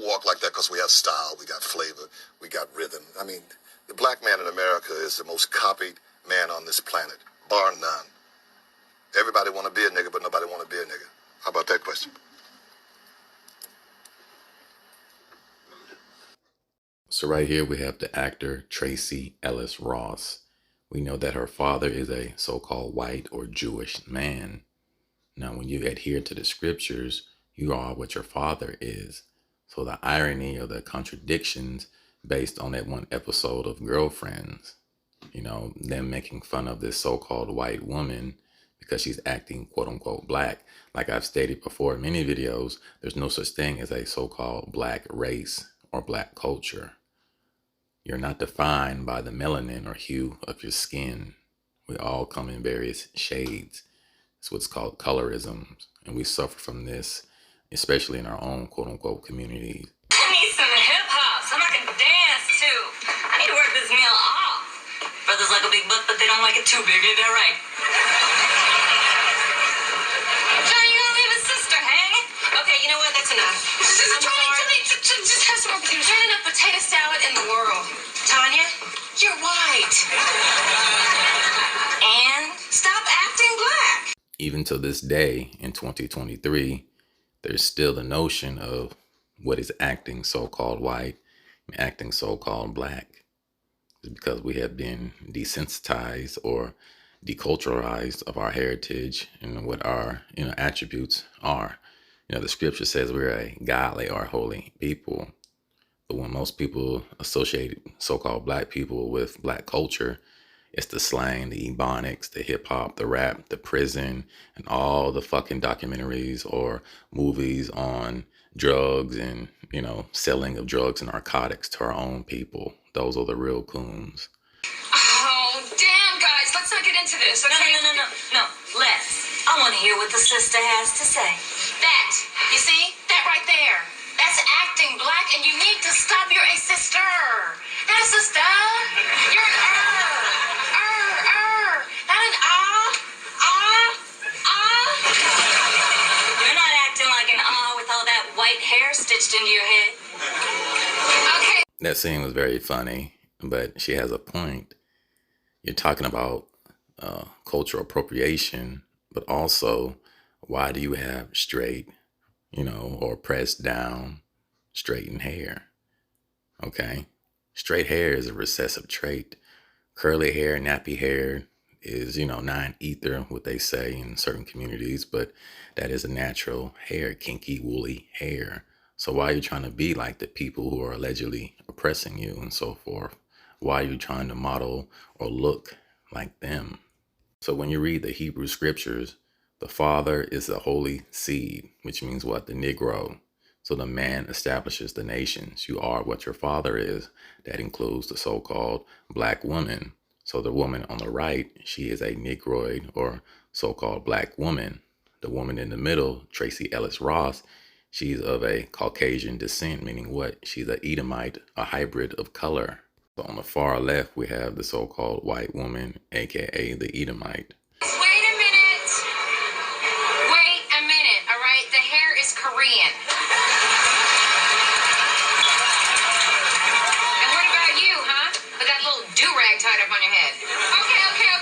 don't walk like that because we have style, we got flavor, we got rhythm. I mean, the black man in America is the most copied man on this planet, bar none. Everybody want to be a nigga, but nobody want to be a nigga. How about that question? So right here we have the actor Tracee Ellis Ross. We know that her father is a so-called white or Jewish man. Now, when you adhere to the scriptures, you are what your father is. So the irony or the contradictions based on that one episode of Girlfriends, you know, them making fun of this so-called white woman because she's acting quote unquote black. Like I've stated before in many videos, there's no such thing as a so-called black race or black culture. You're not defined by the melanin or hue of your skin. We all come in various shades. It's what's called colorism, and we suffer from this, especially in our own quote-unquote communities. I need some hip-hop, so I can dance too. I need to work this meal off. Brothers like a big butt, but they don't like it too big. Is that right? John, you gonna leave his sister hanging? Okay, you know what? That's enough. Just have some more potatoes. There's enough potato salad in the world. Tanya, you're white. And stop acting black. Even to this day, in 2023, there's still the notion of what is acting so-called white and acting so-called black. It's because we have been desensitized or deculturalized of our heritage and what our attributes are. The scripture says we're a godly or holy people. But when most people associate so-called black people with black culture, it's the slang, the ebonics, the hip hop, the rap, the prison, and all the fucking documentaries or movies on drugs and, selling of drugs and narcotics to our own people. Those are the real coons. Oh, damn, guys. Let's not get into this, okay? No. Let's. I want to hear what the sister has to say. That. You see? That right there. That's acting black, and you need to stop. You're a sister. Not a sister. You're an not an You're not acting like an with all that white hair stitched into your head. Okay. That scene was very funny, but she has a point. You're talking about cultural appropriation, but also why do you have straight, or pressed down, straightened hair? Okay. Straight hair is a recessive trait. Curly hair, nappy hair is, non-ether, what they say in certain communities, but that is a natural hair, kinky, woolly hair. So why are you trying to be like the people who are allegedly oppressing you and so forth? Why are you trying to model or look like them? So when you read the Hebrew scriptures, the father is the holy seed, which means what? The Negro. So the man establishes the nations. You are what your father is. That includes the so-called black woman. So the woman on the right, she is a Negroid or so-called black woman. The woman in the middle, Tracee Ellis Ross, she's of a Caucasian descent, meaning what? She's an Edomite, a hybrid of color. So on the far left, we have the so-called white woman, aka the Edomite. Wait a minute, all right? The hair is Korean. And what about you, huh? With that little do-rag tied up on your head.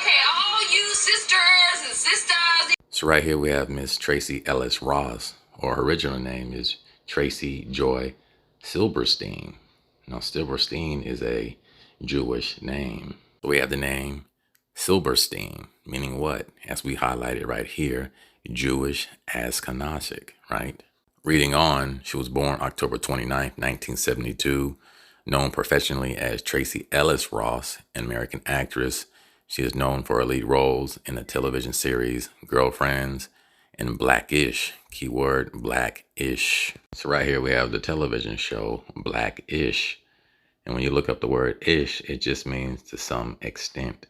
Okay. All you sisters and sisters. So right here we have Miss Tracee Ellis Ross, or her original name is Tracy Joy Silberstein. Now, Silberstein is a Jewish name. We have the name Silberstein, meaning what? As we highlighted right here, Jewish Ashkenazic, right? Reading on, she was born October 29th, 1972, known professionally as Tracee Ellis Ross, an American actress. She is known for her lead roles in the television series Girlfriends and Blackish, keyword Blackish. So right here we have the television show Blackish. And when you look up the word ish, it just means to some extent.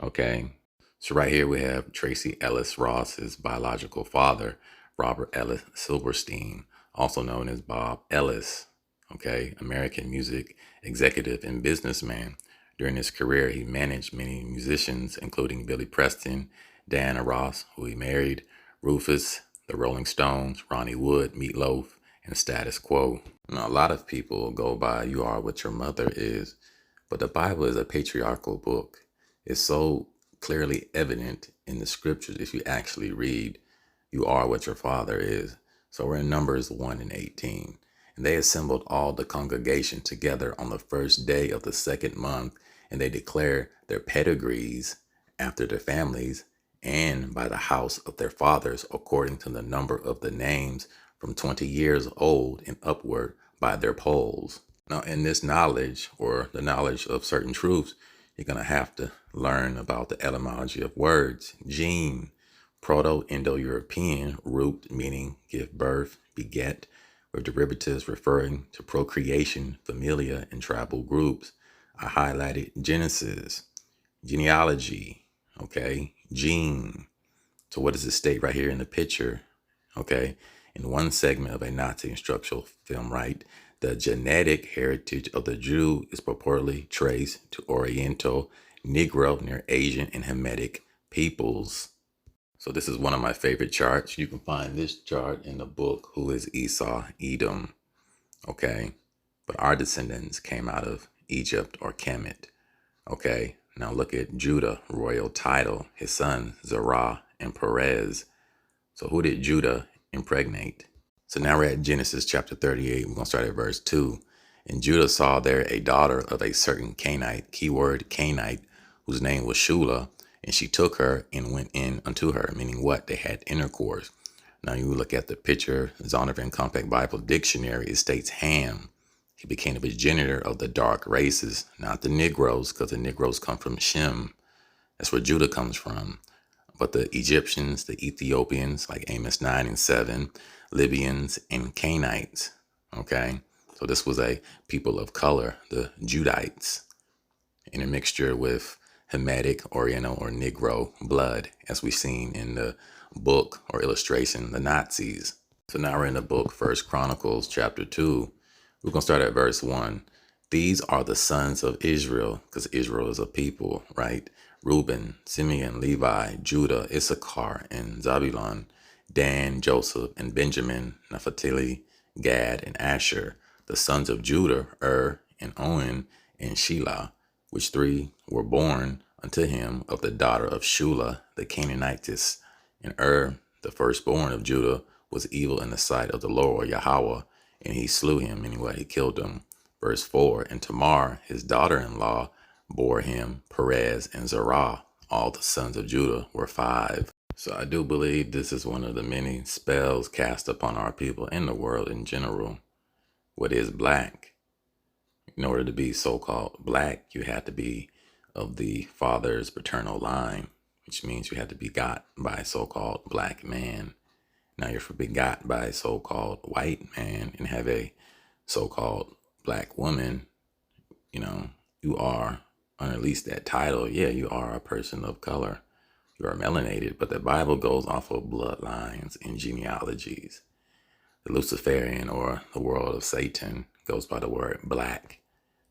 Okay. So right here we have Tracee Ellis Ross's biological father, Robert Ellis Silberstein, also known as Bob Ellis. Okay. American music executive and businessman. During his career, he managed many musicians, including Billy Preston, Diana Ross, who he married, Rufus, the Rolling Stones, Ronnie Wood, Meatloaf, and status quo. Now, a lot of people go by you are what your mother is, but the Bible is a patriarchal book. It's so clearly evident in the scriptures if you actually read you are what your father is. So we're in Numbers 1 and 18. And they assembled all the congregation together on the first day of the second month, and they declared their pedigrees after their families and by the house of their fathers according to the number of the names from 20 years old and upward by their polls. Now, in this knowledge or the knowledge of certain truths, you're going to have to learn about the etymology of words. Gene, Proto-Indo-European, root meaning give birth, beget, with derivatives referring to procreation, familia, and tribal groups. I highlighted Genesis, genealogy, okay, gene. So what does it state right here in the picture? Okay, in one segment of a Nazi instructional film, right, the genetic heritage of the Jew is purportedly traced to Oriental, Negro, near Asian, and Hamitic peoples. So this is one of my favorite charts. You can find this chart in the book, Who is Esau, Edom? Okay, but our descendants came out of Egypt or Kemet. Okay, now look at Judah, royal title, his sons, Zerah and Perez. So who did Judah impregnate? So now we're at Genesis chapter 38. We're going to start at verse 2. And Judah saw there a daughter of a certain Canaanite, keyword Canaanite, whose name was Shula, and she took her and went in unto her, meaning what? They had intercourse. Now you look at the picture, Zondervan Compact Bible Dictionary, it states Ham. He became a progenitor of the dark races, not the Negroes, because the Negroes come from Shem. That's where Judah comes from. But the Egyptians, the Ethiopians, like Amos 9 and 7, Libyans, and Canaanites. Okay, so this was a people of color, the Judites, in a mixture with Hamitic, Oriental, or Negro blood, as we've seen in the book or illustration, the Nazis. So now we're in the book, First Chronicles chapter 2. We're going to start at verse 1. These are the sons of Israel, because Israel is a people, right? Reuben, Simeon, Levi, Judah, Issachar, and Zabulon, Dan, Joseph, and Benjamin, Naphtali, Gad, and Asher. The sons of Judah, and Onan, and Shelah, which three were born unto him of the daughter of Shula, the Canaanitess. And the firstborn of Judah, was evil in the sight of the Lord Yahweh, and he slew him, meaning what? He killed him. Verse 4, and Tamar, his daughter-in-law, bore him Perez and Zerah. All the sons of Judah were 5. So I do believe this is one of the many spells cast upon our people and the world in general. What is black? In order to be so-called black, you have to be of the father's paternal line, which means you have to be begot by a so-called black man. Now you're begot by a so-called white man and have a so-called black woman, you are, on at least that title, yeah, you are a person of color. You are melanated, but the Bible goes off of bloodlines and genealogies. The Luciferian, or the world of Satan, goes by the word black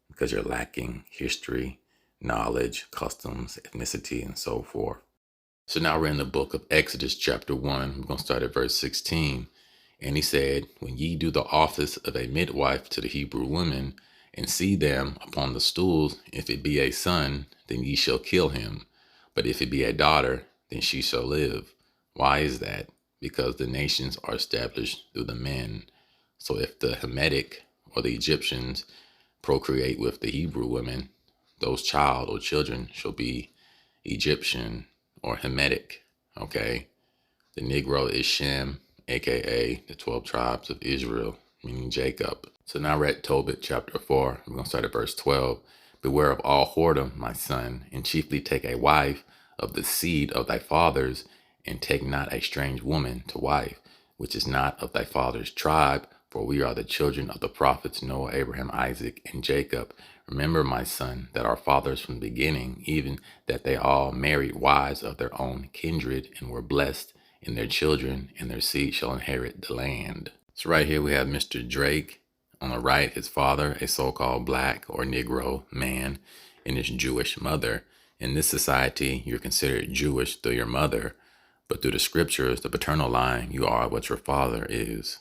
because you're lacking history, knowledge, customs, ethnicity, and so forth. So now we're in the book of Exodus chapter 1. We're going to start at verse 16. And he said, when ye do the office of a midwife to the Hebrew women, and see them upon the stools, if it be a son, then ye shall kill him. But if it be a daughter, then she shall live. Why is that? Because the nations are established through the men. So if the Hamitic or the Egyptians procreate with the Hebrew women, those child or children shall be Egyptian or Hamitic. Okay. The Negro is Shem, aka the 12 tribes of Israel, meaning Jacob. So now we're at Tobit chapter 4. We're going to start at verse 12. Beware of all whoredom, my son, and chiefly take a wife of the seed of thy fathers, and take not a strange woman to wife, which is not of thy father's tribe, for we are the children of the prophets Noah, Abraham, Isaac, and Jacob. Remember, my son, that our fathers from the beginning, even that they all married wives of their own kindred, and were blessed, and their children and their seed shall inherit the land. So right here we have Mr. Drake. On the right, his father, a so-called black or Negro man, and his Jewish mother. In this society, you're considered Jewish through your mother, but through the scriptures, the paternal line, you are what your father is.